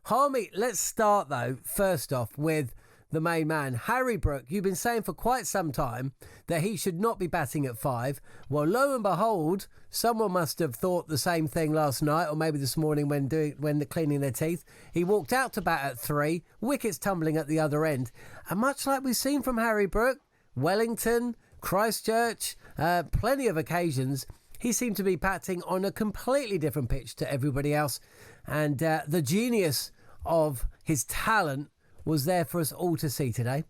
Harmy, let's start, though, first off, with the main man, Harry Brook. You've been saying for quite some time that he should not be batting at 5. Well, lo and behold, someone must have thought the same thing last night, or maybe this morning when they're cleaning their teeth. He walked out to bat at 3, wickets tumbling at the other end. And much like we've seen from Harry Brook, Wellington, Christchurch, plenty of occasions, he seemed to be batting on a completely different pitch to everybody else. And the genius of his talent was there for us all to see today.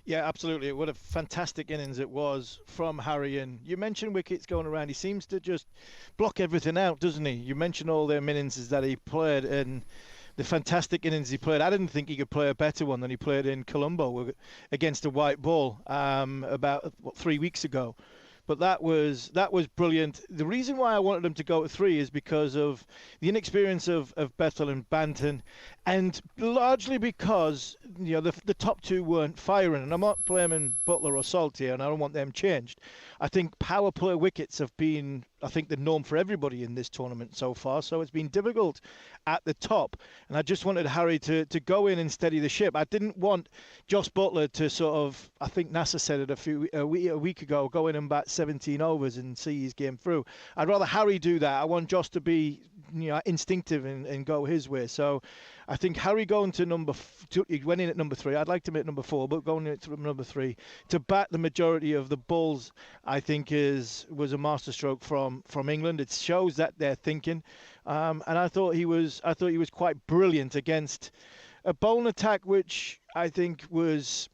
Yeah, absolutely. What a fantastic innings it was from Harry. And you mentioned wickets going around. He seems to just block everything out, doesn't he? You mentioned all the innings that he played and the fantastic innings he played. I didn't think he could play a better one than he played in Colombo against a white ball about 3 weeks ago. But that was brilliant. The reason why I wanted him to go at 3 is because of the inexperience of Buttler and Banton, and largely because the top two weren't firing. And I'm not blaming Buttler or Salt here, and I don't want them changed. I think power play wickets have been, the norm for everybody in this tournament so far. So it's been difficult at the top, and I just wanted Harry to go in and steady the ship. I didn't want Jos Buttler to sort of, I think Nasser said it a week ago, go in and bat 17 overs and see his game through. I'd rather Harry do that. I want Jos to be instinctive and go his way. So I think Harry going to he went in at number 3. I'd like to make number 4, but going in to number 3 to bat the majority of the balls, I think was a masterstroke from England. It shows that they're thinking, and I thought he was quite brilliant against a bowling attack which I think was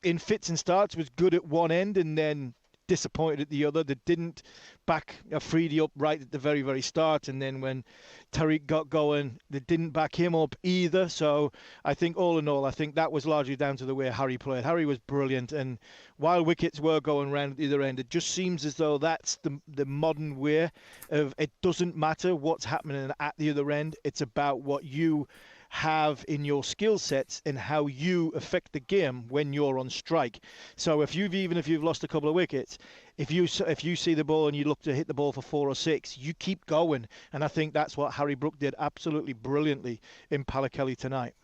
in fits and starts, was good at one end and then disappointed at the other. They didn't back Afridi up right at the very, very start, and then when Tariq got going, they didn't back him up either. So I think all in all, I think that was largely down to the way Harry played. Harry was brilliant, and while wickets were going round at the other end, it just seems as though that's the modern way of it doesn't matter what's happening at the other end. It's about what you have in your skill sets and how you affect the game when you're on strike. So if you've lost a couple of wickets, if you see the ball and you look to hit the ball for 4 or 6, you keep going. And I think that's what Harry Brook did absolutely brilliantly in Pallackelly tonight.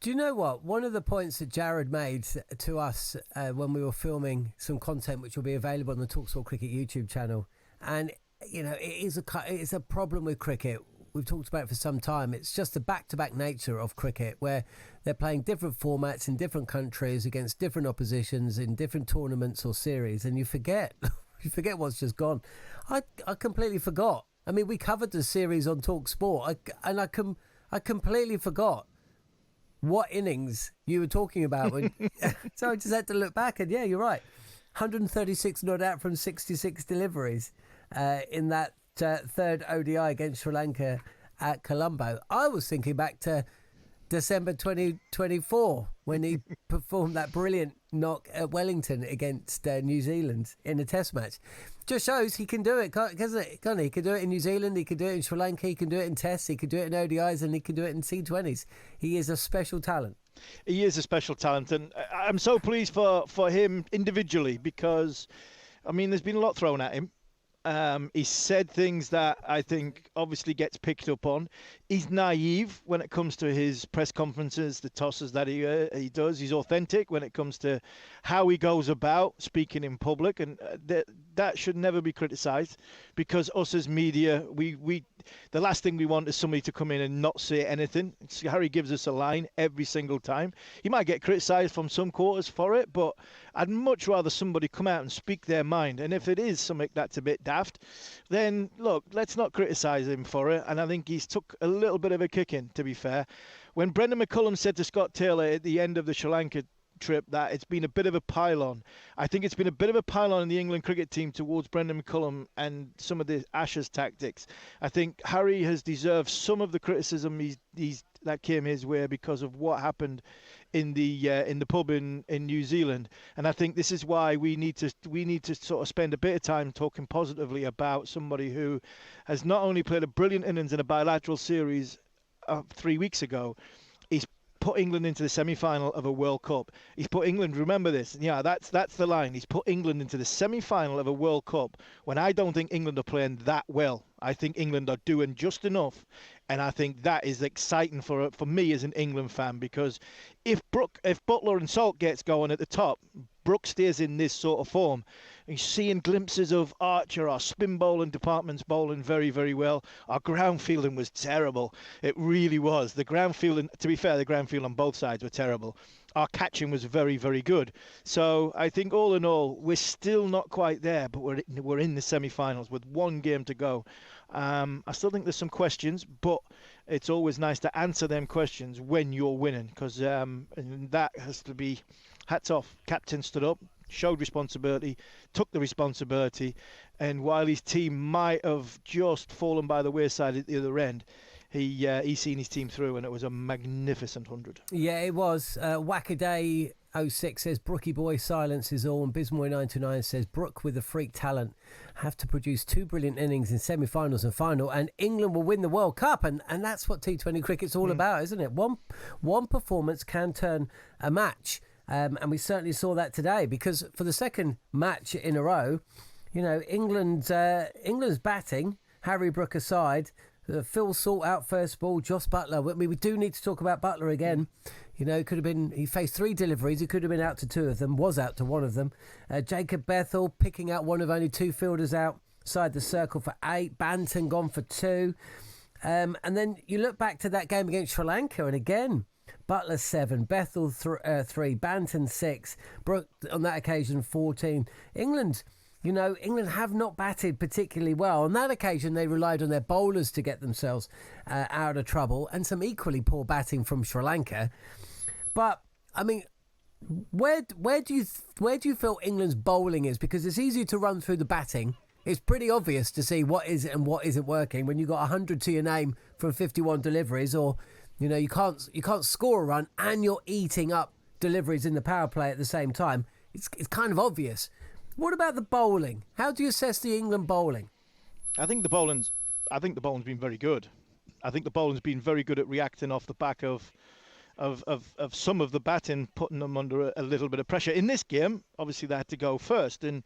Do you know what? One of the points that Jared made to us when we were filming some content, which will be available on the talkSPORT Cricket YouTube channel, and it's a problem with cricket. We've talked about it for some time. It's just the back-to-back nature of cricket, where they're playing different formats in different countries against different oppositions in different tournaments or series, and you forget what's just gone. I completely forgot. I mean, we covered the series on talkSPORT, and I completely forgot what innings you were talking about. So I just had to look back, and yeah, you're right. 136 not out from 66 deliveries in that third ODI against Sri Lanka at Colombo. I was thinking back to December 2024 when he performed that brilliant knock at Wellington against New Zealand in a test match. Just shows he can do it, can't he? He can do it in New Zealand, he can do it in Sri Lanka, he can do it in tests, he can do it in ODIs, and he can do it in T20s. He is a special talent. He is a special talent, and I'm so pleased for him individually because, I mean, there's been a lot thrown at him. He said things that I think obviously gets picked up on. He's naive when it comes to his press conferences, the tosses that he does. He's authentic when it comes to how he goes about speaking in public, and that should never be criticised, because us as media, we the last thing we want is somebody to come in and not say anything. Harry gives us a line every single time. He might get criticised from some quarters for it, but I'd much rather somebody come out and speak their mind. And if it is something that's a bit daft, then look, let's not criticise him for it. And I think he's took a little bit of a kicking, to be fair. When Brendan McCullum said to Scott Taylor at the end of the Sri Lanka trip that it's been a bit of a pile-on, I think it's been a bit of a pile-on in the England cricket team towards Brendan McCullum and some of the Ashes tactics. I think Harry has deserved some of the criticism that came his way because of what happened in the pub in New Zealand. And I think this is why we need to sort of spend a bit of time talking positively about somebody who has not only played a brilliant innings in a bilateral series 3 weeks ago, he's put England into the semi-final of a World Cup. He's put England, remember this, yeah, that's the line. He's put England into the semi-final of a World Cup when I don't think England are playing that well. I think England are doing just enough And I think that is exciting for me as an England fan, because if Buttler and Salt gets going at the top, Brook stays in this sort of form. And you're seeing glimpses of Archer, our spin bowling department's bowling very, very well. Our ground fielding was terrible. It really was. The ground fielding, to be fair, the ground field on both sides were terrible. Our catching was very, very good. So I think all in all, we're still not quite there, but we're in the semi-finals with one game to go. I still think there's some questions, but it's always nice to answer them questions when you're winning, because that has to be hats off. Captain stood up, showed responsibility, took the responsibility, and while his team might have just fallen by the wayside at the other end, he's seen his team through, and it was a magnificent 100. Yeah, it was. Wackaday 06 says, Brookie boy, silence is all. And Bismoy 929 says, Brook with the freak talent have to produce 2 brilliant innings in semi-finals and final, and England will win the World Cup. And that's what T20 cricket's all about, isn't it? One performance can turn a match. And we certainly saw that today, because for the second match in a row, you know, England's batting, Harry Brook aside, Phil Salt out first ball, Jos Buttler. We do need to talk about Buttler again. You know, he faced 3 deliveries. He could have been out to 2 of them, was out to 1 of them. Jacob Bethel picking out one of only 2 fielders outside the circle for 8. Banton gone for 2. And then you look back to that game against Sri Lanka, and again, Buttler 7, Bethel 3, Banton 6, Brook on that occasion 14. England have not batted particularly well. On that occasion, they relied on their bowlers to get themselves out of trouble, and some equally poor batting from Sri Lanka. But I mean, where do you feel England's bowling is? Because it's easy to run through the batting. It's pretty obvious to see what is and what isn't working when you've got 100 to your name from 51 deliveries, or you know, you can't score a run and you're eating up deliveries in the power play at the same time. It's kind of obvious. What about the bowling? How do you assess the England bowling? I think the bowling's been very good. I think the bowling's been very good at reacting off the back of some of the batting, putting them under a little bit of pressure. In this game, obviously they had to go first, and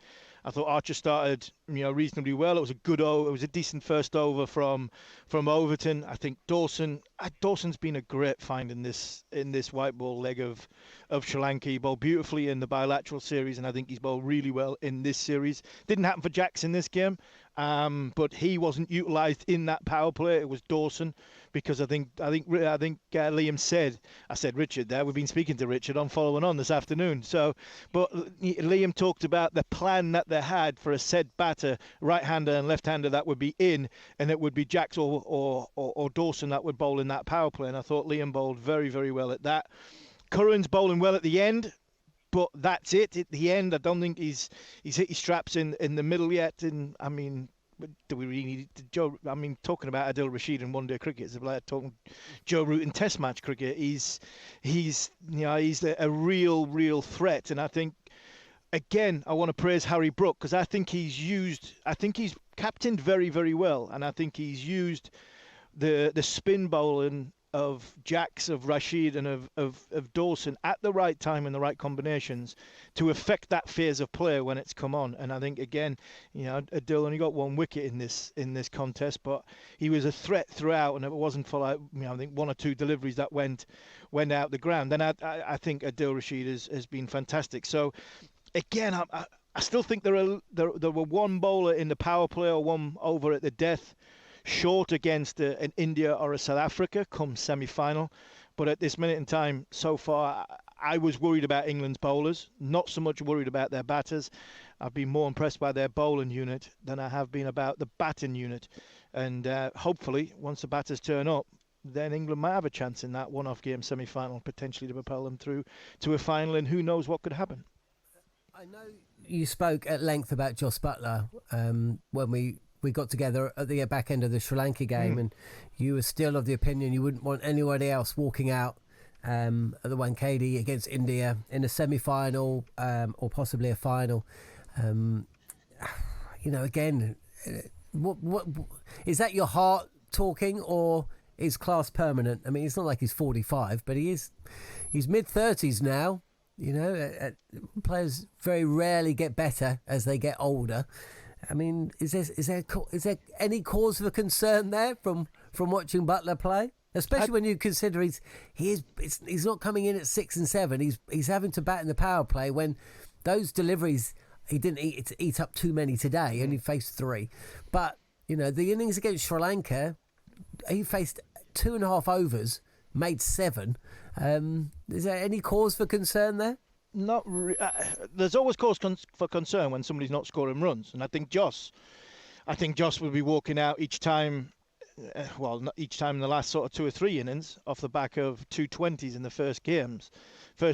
I thought Archer started, reasonably well. It was a decent first over from Overton. I think Dawson's been a great find in this white ball leg of Sri Lanka. He bowled beautifully in the bilateral series, and I think he's bowled really well in this series. Didn't happen for Jacks in this game, but he wasn't utilised in that power play. It was Dawson, because I think Liam said, I said Richard there. We've been speaking to Richard on following on this afternoon. So, but Liam talked about the plan that they had for a said batter, right-hander and left-hander, that would be in, and it would be Jacks or Dawson that would bowl in that power play. And I thought Liam bowled very, very well at that. Curran's bowling well at the end, but that's it. At the end, I don't think he's hit his straps in the middle yet. And I mean, do we really need Joe? I mean, talking about Adil Rashid in one-day cricket is like talking Joe Root in Test match cricket. He's a real threat, and I think, again, I want to praise Harry Brook, because I think he's captained very, very well, and I think he's used the spin bowling of Jacks, of Rashid, and of Dawson at the right time and the right combinations to affect that phase of play when it's come on. And I think, again, Adil only got 1 wicket in this contest, but he was a threat throughout, and it wasn't for I think 1 or 2 deliveries that went out the ground. Then I think Adil Rashid has been fantastic. So again, I still think there were 1 bowler in the power play or 1 over at the death short against an India or a South Africa come semi-final. But at this minute in time, so far, I was worried about England's bowlers, not so much worried about their batters. I've been more impressed by their bowling unit than I have been about the batting unit. And hopefully, once the batters turn up, then England might have a chance in that one-off game semi-final, potentially to propel them through to a final, and who knows what could happen. I know you spoke at length about Jos Buttler when we got together at the back end of the Sri Lanka game, and you were still of the opinion you wouldn't want anybody else walking out at the Wankhede against India in a semi-final or possibly a final. Again, what is that, your heart talking, or is class permanent? I mean, it's not like he's 45, but he's mid-30s now. Players very rarely get better as they get older. I mean, is there any cause for concern there from from watching Buttler play? Especially when you consider he's not coming in at 6 and 7. He's having to bat in the power play when those deliveries, he didn't eat up too many today. Only faced 3. But, the innings against Sri Lanka, he faced 2.5 overs, made 7. Is there any cause for concern there? There's always cause for concern when somebody's not scoring runs. And I think Joss will be walking out each time. Not each time in the last sort of 2 or 3 innings off the back of 220s in the first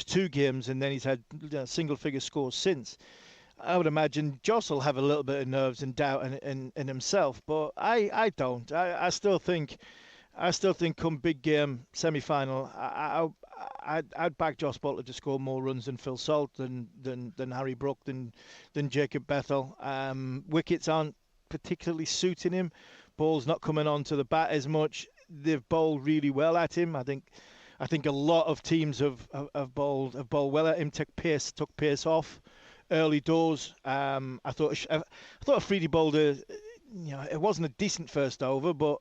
2 games, and then he's had single-figure scores since. I would imagine Joss will have a little bit of nerves and doubt in himself, but I don't. I still think come big game semi-final, I'd back Jos Buttler to score more runs than Phil Salt, than Harry Brook, than Jacob Bethel. Wickets aren't particularly suiting him. Ball's not coming onto the bat as much. They've bowled really well at him. I think a lot of teams have bowled well at him. Took pace off early doors. I thought Afridi bowled it wasn't a decent first over, but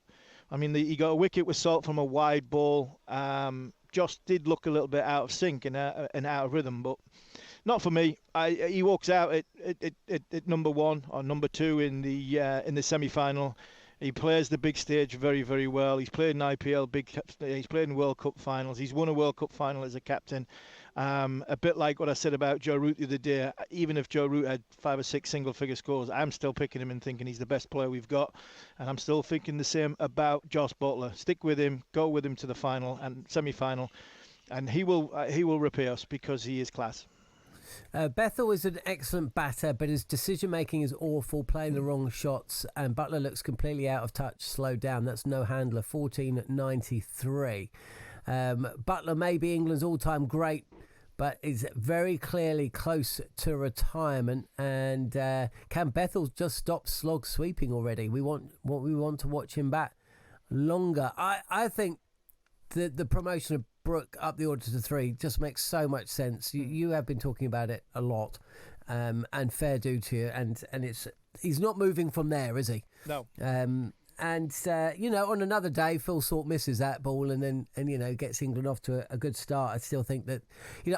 I mean he got a wicket with Salt from a wide ball. Joss did look a little bit out of sync and out of rhythm, but not for me. He walks out at number 1 or number 2 in the semi-final. He plays the big stage very, very well. He's played in IPL he's played in World Cup finals. He's won a World Cup final as a captain. A bit like what I said about Joe Root the other day. Even if Joe Root had 5 or 6 single-figure scores, I'm still picking him and thinking he's the best player we've got. And I'm still thinking the same about Jos Buttler. Stick with him, go with him to the final and semi-final, and he will repay us because he is class. Bethel is an excellent batter, but his decision-making is awful, playing the wrong shots, and Buttler looks completely out of touch, slowed down. That's no handler, 14.93. Buttler may be England's all-time great, but is very clearly close to retirement. And can Bethel just stop slog sweeping already? We want to watch him bat longer. I think the promotion of Brook up the order to 3 just makes so much sense. You have been talking about it a lot, and fair due to you. And he's not moving from there, is he? No. On another day, Phil Salt misses that ball and gets England off to a good start. I still think that,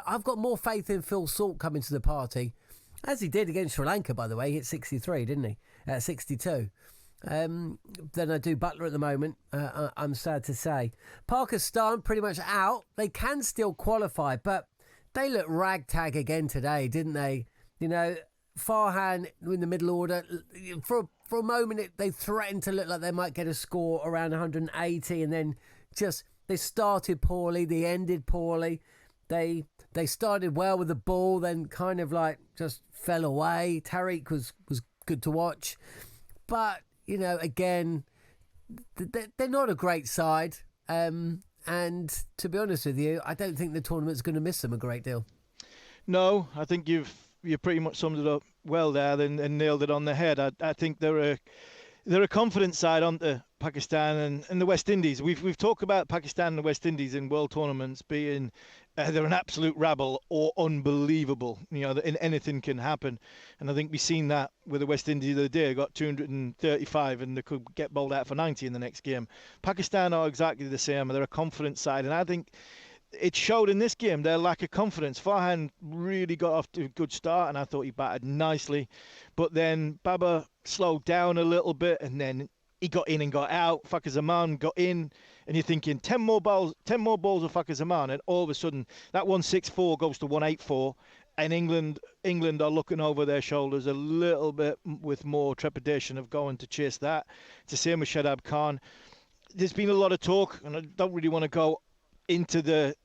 I've got more faith in Phil Salt coming to the party, as he did against Sri Lanka, by the way. He hit 63, didn't he? 62. Than I do Buttler at the moment, I'm sad to say. Pakistan pretty much out. They can still qualify, but they look ragtag again today, didn't they? Farhan in the middle order. For a moment, they threatened to look like they might get a score around 180, and then they started poorly, they ended poorly. They started well with the ball, then kind of like just fell away. Tariq was good to watch, but again, they're not a great side. And to be honest with you, I don't think the tournament's going to miss them a great deal. No, I think you pretty much summed it up well there and nailed it on the head. I think they're a confident side, aren't they? Pakistan and the West Indies. We've talked about Pakistan and the West Indies in world tournaments being they're an absolute rabble or unbelievable. Anything can happen, and I think we've seen that with the West Indies the other day. Got 235 and they could get bowled out for 90 in the next game. Pakistan are exactly the same. They're a confident side, and I think it showed in this game their lack of confidence. Farhan really got off to a good start, and I thought he batted nicely, but then Baba slowed down a little bit, and then he got in and got out. Fakhar Zaman got in, and you're thinking 10 more balls of Fakhar Zaman, and all of a sudden that 164 goes to 184, and England are looking over their shoulders a little bit with more trepidation of going to chase that. It's the same with Shadab Khan. There's been a lot of talk, and I don't really want to go into the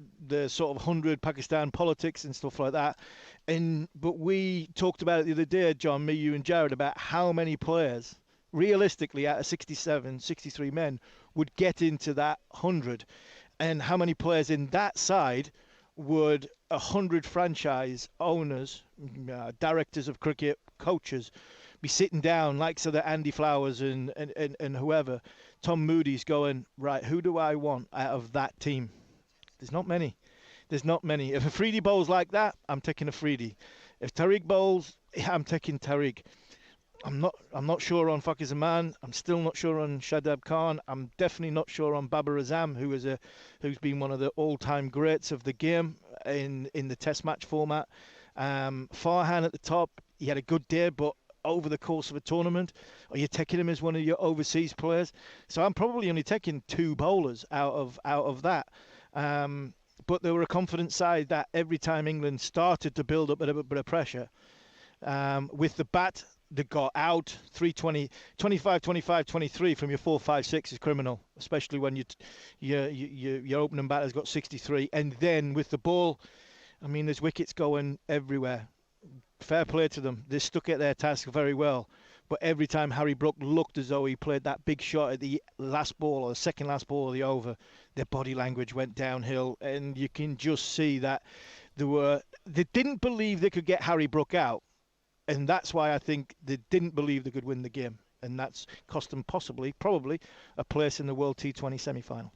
sort of 100 Pakistan politics and stuff like that. But we talked about it the other day, John, me, you and Jared, about how many players realistically out of 67, 63 men would get into that 100, and how many players in that side would 100 franchise owners, directors of cricket, coaches, be sitting down like so that Andy Flowers and whoever, Tom Moody's going, right, who do I want out of that team? There's not many. If Afridi bowls like that, I'm taking Afridi. If Tariq bowls, I'm taking Tariq. I'm not sure on Fakiz Zaman. I'm still not sure on Shadab Khan. I'm definitely not sure on Babar Azam, who's been one of the all-time greats of the game in the Test match format. Farhan at the top, he had a good day, but over the course of a tournament, are you taking him as one of your overseas players? So I'm probably only taking 2 bowlers out of that. But they were a confident side that every time England started to build up a bit of pressure, with the bat, they got out. 320, 25, 25, 23 from your 4, 5, 6 is criminal, especially when your opening batter's got 63. And then with the ball, I mean, there's wickets going everywhere. Fair play to them. They stuck at their task very well. But every time Harry Brook looked as though he played that big shot at the last ball or the second last ball of the over, their body language went downhill. And you can just see that they didn't believe they could get Harry Brook out. And that's why I think they didn't believe they could win the game. And that's cost them probably, a place in the World T20 semi-final.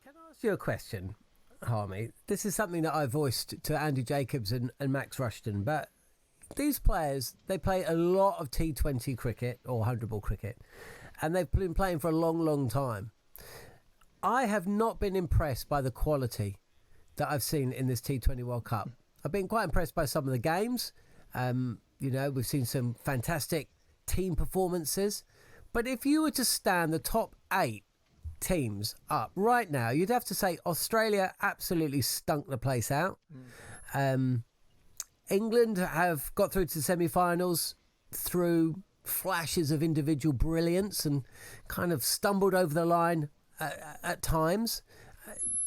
Can I ask you a question, Harmy? This is something that I voiced to Andy Jacobs and Max Rushton, but these players, they play a lot of T20 cricket or 100-ball cricket, and they've been playing for a long, long time. I have not been impressed by the quality that I've seen in this T20 World Cup. I've been quite impressed by some of the games. We've seen some fantastic team performances. But if you were to stand the top 8 teams up right now, you'd have to say Australia absolutely stunk the place out. England have got through to the semi-finals through flashes of individual brilliance and kind of stumbled over the line at times.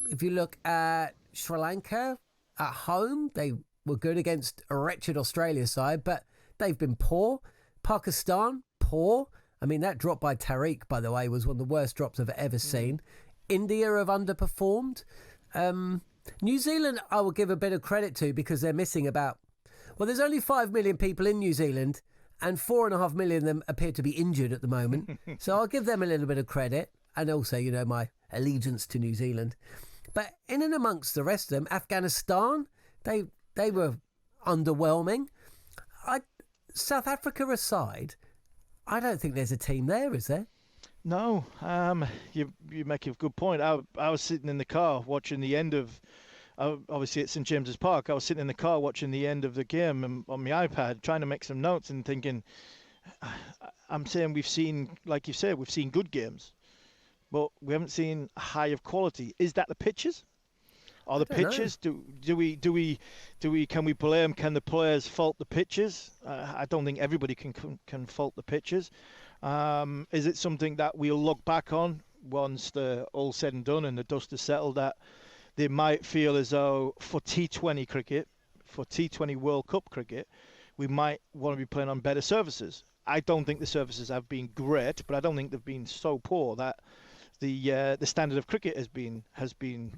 If you look at Sri Lanka at home, they were good against a wretched Australia side, but they've been poor. Pakistan, poor. I mean, that drop by Tariq, by the way, was one of the worst drops I've ever seen. India have underperformed. New Zealand, I will give a bit of credit to because they're missing there's only 5 million people in New Zealand and 4.5 million of them appear to be injured at the moment. So I'll give them a little bit of credit. And also, my allegiance to New Zealand. But in and amongst the rest of them, Afghanistan, they were underwhelming. South Africa aside, I don't think there's a team there, is there? No. You make a good point. I was sitting in the car watching the end of, obviously at St James's Park, I was sitting in the car watching the end of the game on my iPad, trying to make some notes and thinking, I'm saying we've seen, like you said, we've seen good games, but we haven't seen high of quality. Is that the pitches? Are the pitches? Can we blame? Can the players fault the pitches? I don't think everybody can fault the pitches. Is it something that we'll look back on once the all said and done and the dust is settled, that they might feel as though for T20 cricket, for T20 World Cup cricket, we might want to be playing on better surfaces? I don't think the surfaces have been great, but I don't think they've been so poor that the standard of cricket has been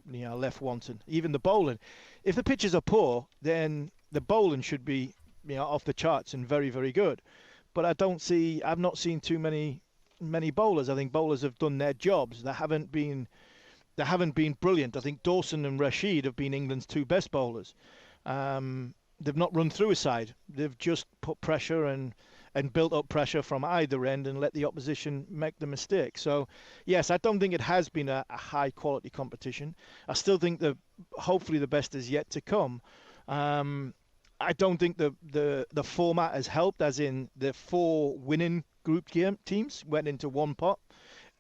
left wanting. Even the bowling, if the pitches are poor, then the bowling should be off the charts and very, very good. But I've not seen too many bowlers. I think bowlers have done their jobs. They haven't been brilliant. I think Dawson and Rashid have been England's 2 best bowlers. They've not run through a side. They've just put pressure and built up pressure from either end and let the opposition make the mistake. So, yes, I don't think it has been a high-quality competition. I still think that hopefully the best is yet to come. I don't think the format has helped, as in the 4 winning group game teams went into one pot,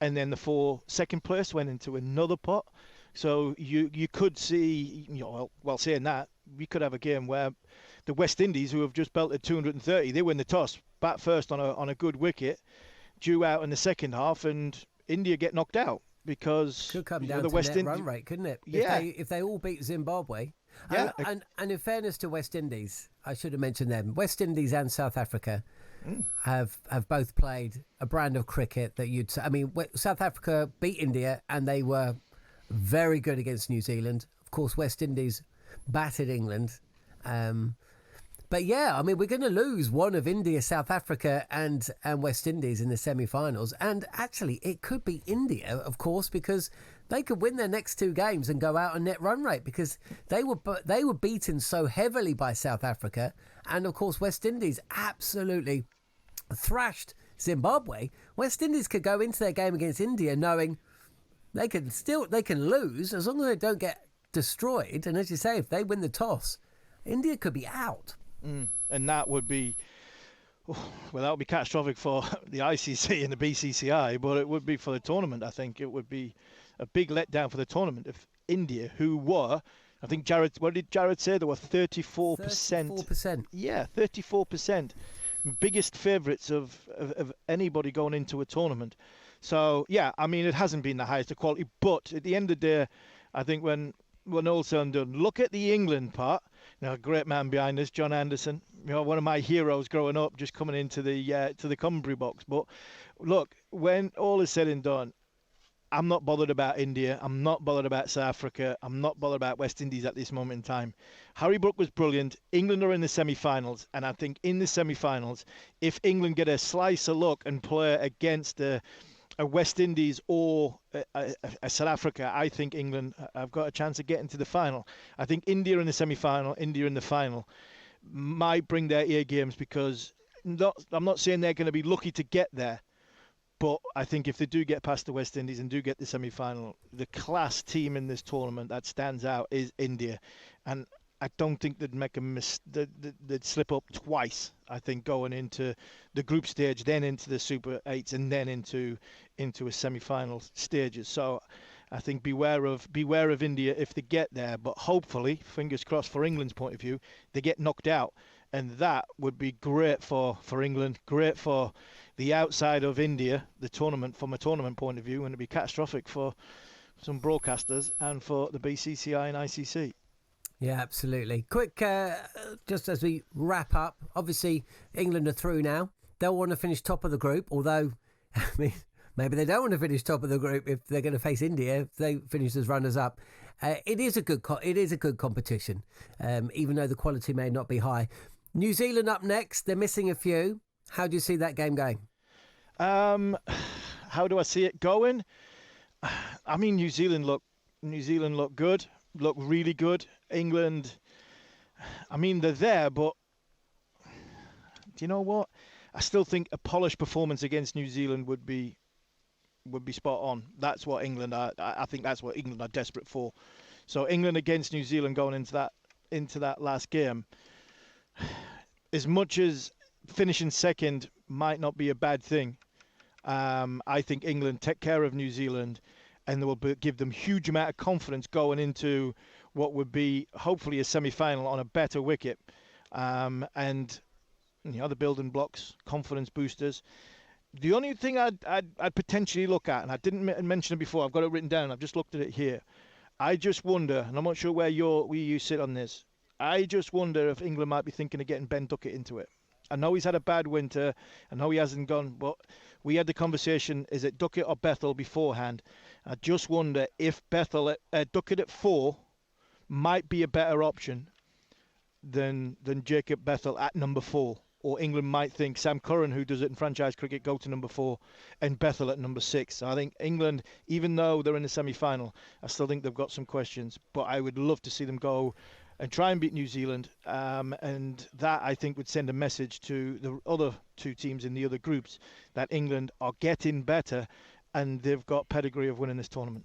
and then the 4 second place went into another pot. So you could see, saying that, we could have a game where the West Indies, who have just belted 230, they win the toss, bat first on a good wicket, due out in the second half, and India get knocked out because could come down the to West net run rate, couldn't it? Yeah. If they all beat Zimbabwe. Yeah. And in fairness to West Indies, I should have mentioned them. West Indies and South Africa have both played a brand of cricket that South Africa beat India and they were very good against New Zealand. Of course, West Indies battered England. But yeah, we're going to lose one of India, South Africa and West Indies in the semi-finals. And actually, it could be India, of course, because they could win their next 2 games and go out on net run rate because they were beaten so heavily by South Africa. And of course, West Indies absolutely thrashed Zimbabwe, West Indies could go into their game against India knowing they can lose as long as they don't get destroyed. And as you say, if they win the toss, India could be out. And that would be, well, that would be catastrophic for the ICC and the BCCI, but it would be for the tournament. I think it would be a big letdown for the tournament if India, who were, I think what did Jared say? There were 34%. 34%. Yeah, 34%. Biggest favourites of anybody going into a tournament. So, yeah, I mean, it hasn't been the highest of quality, but at the end of the day, I think when all's said and done, look at the England part. Now, a great man behind us, John Anderson, one of my heroes growing up, just coming into the commentary box. But look, when all is said and done, I'm not bothered about India. I'm not bothered about South Africa. I'm not bothered about West Indies at this moment in time. Harry Brook was brilliant. England are in the semi-finals. And I think in the semi-finals, if England get a slice of luck and play against a West Indies or a South Africa, I think England have got a chance of getting to the final. I think India in the semi-final, India in the final might bring their ear games because I'm not saying they're going to be lucky to get there. But I think if they do get past the West Indies and do get the semi-final, the class team in this tournament that stands out is India. And I don't think they'd make they'd slip up twice, I think, going into the group stage, then into the Super 8s, and then into a semi-final stages. So I think beware of India if they get there. But hopefully, fingers crossed for England's point of view, they get knocked out. And that would be great for England, great for the outside of India, the tournament, from a tournament point of view, and it'd be catastrophic for some broadcasters and for the BCCI and ICC. Yeah, absolutely. Quick, just as we wrap up, obviously England are through now. They'll want to finish top of the group, although, I mean, maybe they don't want to finish top of the group if they're going to face India, if they finish as runners-up. It is a good competition, even though the quality may not be high. New Zealand up next. They're missing a few. How do you see that game going? How do I see it going? I mean, New Zealand look good, look really good. England, I mean, they're there, but do you know what? I still think a polished performance against New Zealand would be spot on. That's what England are. I think that's what England are desperate for. So England against New Zealand going into that last game. As much as finishing second might not be a bad thing, I think England take care of New Zealand and they will give them huge amount of confidence going into what would be hopefully a semi-final on a better wicket. And the building blocks, confidence boosters. The only thing I'd potentially look at, and I didn't mention it before, I've got it written down, I've just looked at it here. I just wonder, and I'm not sure where you sit on this, I just wonder if England might be thinking of getting Ben Duckett into it. I know he's had a bad winter. I know he hasn't gone, but we had the conversation, is it Duckett or Bethel beforehand? I just wonder if Duckett at 4 might be a better option than Jacob Bethel at number 4. Or England might think Sam Curran, who does it in franchise cricket, go to number 4 and Bethel at number 6. So I think England, even though they're in the semi-final, I still think they've got some questions. But I would love to see them go and try and beat New Zealand. And that, I think, would send a message to the other two teams in the other groups that England are getting better and they've got pedigree of winning this tournament.